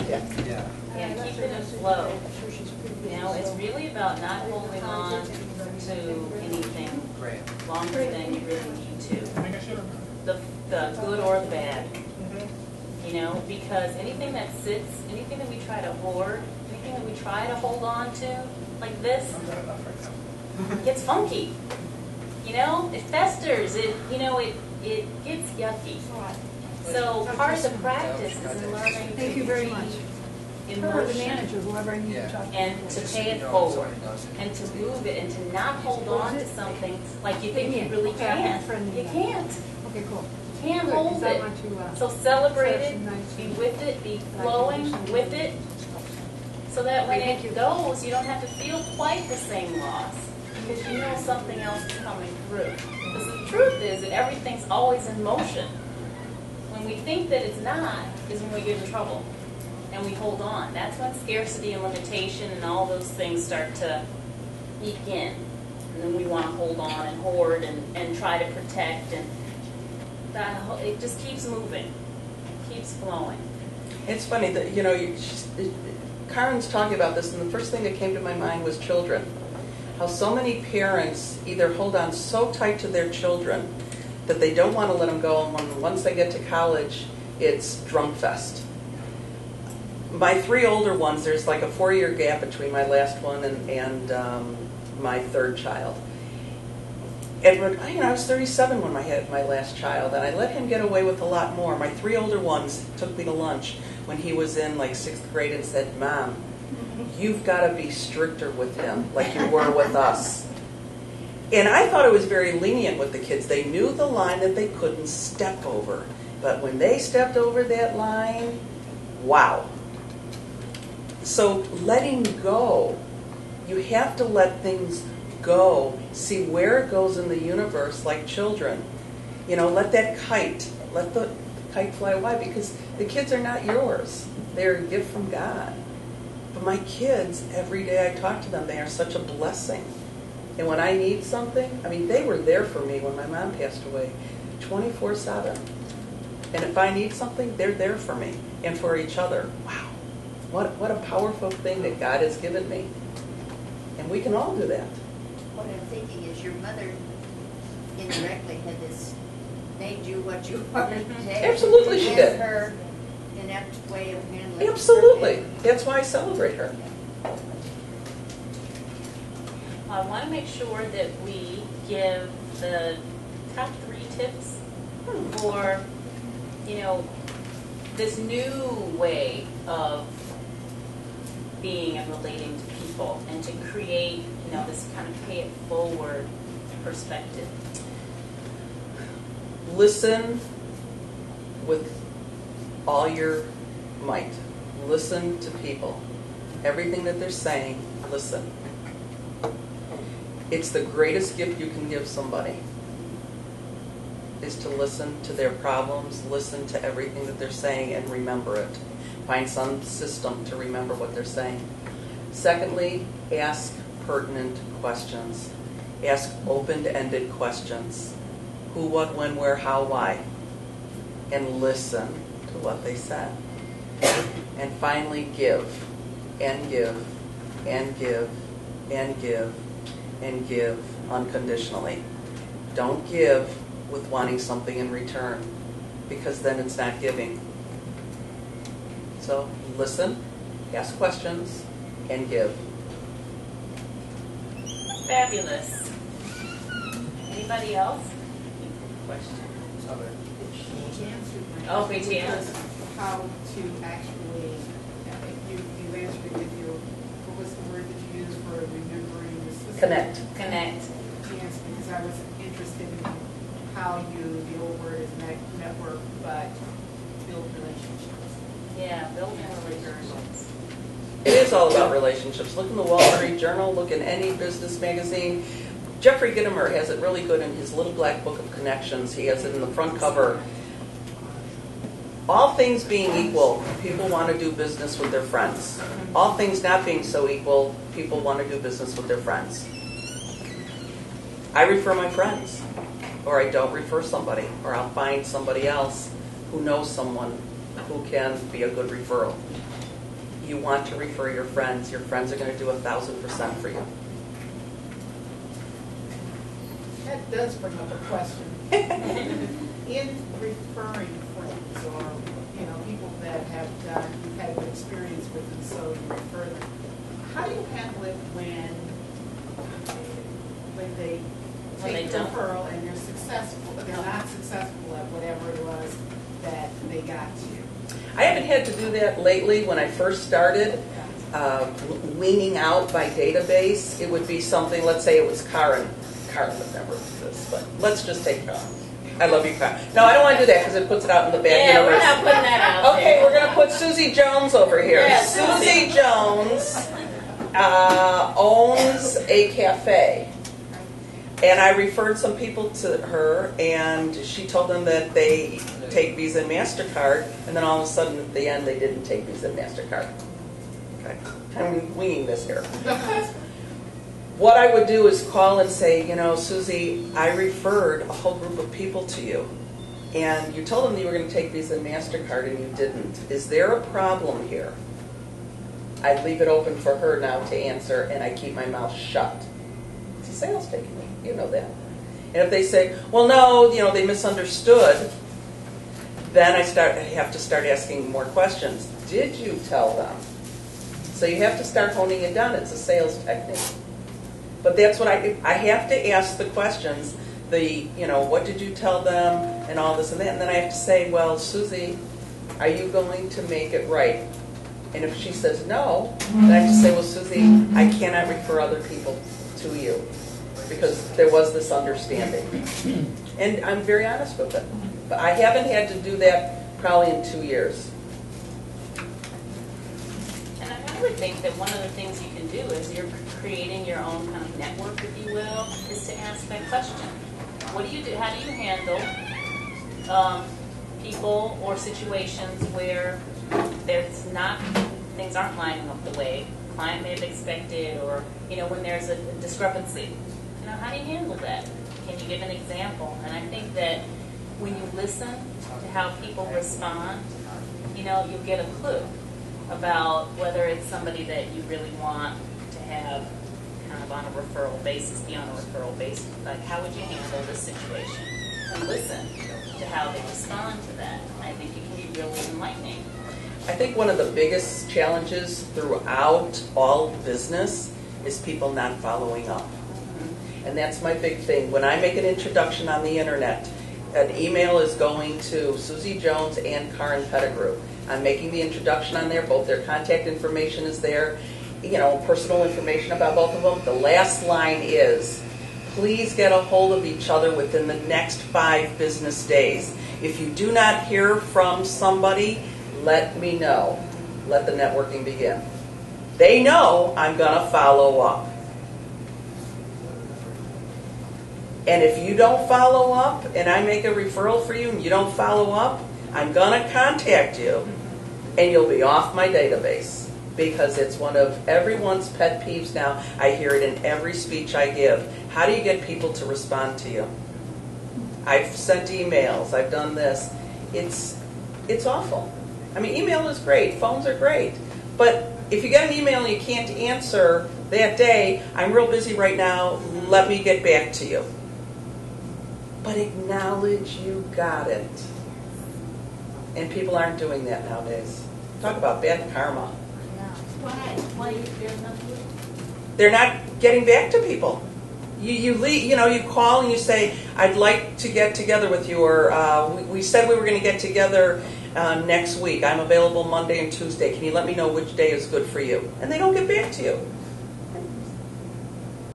Yeah. And keep it in flow. You know, it's really about not holding on to anything longer than you really need to. The good or the bad. You know, because anything that sits, anything that we try to hoard, anything that we try to hold on to, like this, gets funky. You know, it festers. It gets yucky. So part of the practice is in learning. Thank you very much. Emotion, the manager, whoever I need to talk to. and to pay it forward, and to move it, and to not hold on to something like you think you really can. You can't. Okay, cool. You can't hold it. So celebrate it, be with it, be flowing with it, so that when it goes, you don't have to feel quite the same loss, because you know something else is coming through. Because the truth is that everything's always in motion. When we think that it's not, is when we get in trouble. And we hold on. That's when scarcity and limitation and all those things start to eke in. And then we want to hold on and hoard and try to protect. And it just keeps moving, keeps flowing. It's funny that, you know, Karen's talking about this, and the first thing that came to my mind was children. How so many parents either hold on so tight to their children that they don't want to let them go, and once they get to college, it's drunk fest. My three older ones, there's like a 4-year gap between my last one and my third child. Edward, I was 37 when I had my last child, and I let him get away with a lot more. My three older ones took me to lunch when he was in like 6th grade and said, "Mom, you've got to be stricter with him like you were with us." And I thought it was very lenient with the kids. They knew the line that they couldn't step over. But when they stepped over that line, wow. So letting go, you have to let things go, see where it goes in the universe like children. You know, let that kite, let the kite fly. Why? Because the kids are not yours. They're a gift from God. But my kids, every day I talk to them, they are such a blessing. And when I need something, I mean, they were there for me when my mom passed away, 24/7. And if I need something, they're there for me and for each other. Wow. What a powerful thing that God has given me. And we can all do that. What I'm thinking is your mother indirectly had this, made you what you are today. Absolutely she did. Her inept way of handling Absolutely. her. That's why I celebrate her. I want to make sure that we give the top 3 tips for, you know, this new way of being and relating to people, and to create, you know, this kind of pay it forward perspective. Listen with all your might. Listen to people. Everything that they're saying, listen. It's the greatest gift you can give somebody, is to listen to their problems, listen to everything that they're saying, and remember it. Find some system to remember what they're saying. Secondly, ask pertinent questions. Ask open-ended questions. Who, what, when, where, how, why. And listen to what they said. And finally, give. And give. And give. And give. And give unconditionally. Don't give with wanting something in return, because then it's not giving. So listen, ask questions, and give. Fabulous. Anybody else? Question? Oh, great chance. How to actually, you answered it with your, what was the word that you used for remembering the system? Connect. Connect. Yes, because I was interested in how you, the old word is network, but build relationships. Yeah, building relationships. It is all about relationships. Look in the Wall Street Journal, look in any business magazine. Jeffrey Gitomer has it really good in his little black book of connections. He has it in the front cover. All things being equal, people want to do business with their friends. All things not being so equal, people want to do business with their friends. I refer my friends, or I don't refer somebody, or I'll find somebody else who knows someone who can be a good referral. You want to refer your friends. Your friends are going to do 1,000% for you. That does bring up a question. In referring friends or, people that have had a good experience with them, so you refer them, how do you handle it when they take the referral and they're successful, but they're not successful at whatever it was that they got to? I haven't had to do that lately. When I first started, weaning out by database, it would be something, let's say it was Karen. Karen would never do this, but let's just take Karen. I love you, Karen. No, I don't want to do that because it puts it out in the bad Yeah, universe. we're not putting that out Okay, there. we're going to put Susie Jones over here. Yeah, Susie Jones owns a cafe. And I referred some people to her, and she told them that they take Visa and MasterCard, and then all of a sudden at the end they didn't take Visa and MasterCard. Okay, I'm winging this here. What I would do is call and say, Susie, I referred a whole group of people to you, and you told them that you were going to take Visa and MasterCard, and you didn't. Is there a problem here? I'd leave it open for her now to answer, and I keep my mouth shut. It's a sales technique. You know that. And if they say, well, no, they misunderstood, then I have to start asking more questions. Did you tell them? So you have to start honing it down. It's a sales technique. But that's what I have to ask the questions, what did you tell them, and all this and that. And then I have to say, well, Susie, are you going to make it right? And if she says no, then I have to say, well, Susie, I cannot refer other people to you, because there was this understanding. And I'm very honest with it. But I haven't had to do that probably in 2 years. And I would think that one of the things you can do is you're creating your own kind of network, if you will, is to ask that question. What do you do? How do you handle people or situations where things aren't lining up the way the client may have expected, or when there's a discrepancy? How do you handle that? Can you give an example? And I think that when you listen to how people respond, you'll get a clue about whether it's somebody that you really want to have kind of on a referral basis, be on a referral basis. Like, how would you handle this situation? And listen to how they respond to that. I think it can be really enlightening. I think one of the biggest challenges throughout all business is people not following up. And that's my big thing. When I make an introduction on the internet, an email is going to Susie Jones and Karen Pettigrew. I'm making the introduction on there. Both their contact information is there. Personal information about both of them. The last line is, please get a hold of each other within the next 5 business days. If you do not hear from somebody, let me know. Let the networking begin. They know I'm going to follow up. And if you don't follow up, and I make a referral for you, and you don't follow up, I'm going to contact you, and you'll be off my database. Because it's one of everyone's pet peeves now. I hear it in every speech I give. How do you get people to respond to you? I've sent emails. I've done this. It's awful. I mean, email is great. Phones are great. But if you get an email and you can't answer that day, I'm real busy right now, let me get back to you. But acknowledge you got it. And people aren't doing that nowadays. Talk about bad karma. Why They're not getting back to people. You leave, you call and you say, I'd like to get together with you, or we said we were going to get together next week. I'm available Monday and Tuesday. Can you let me know which day is good for you? And they don't get back to you.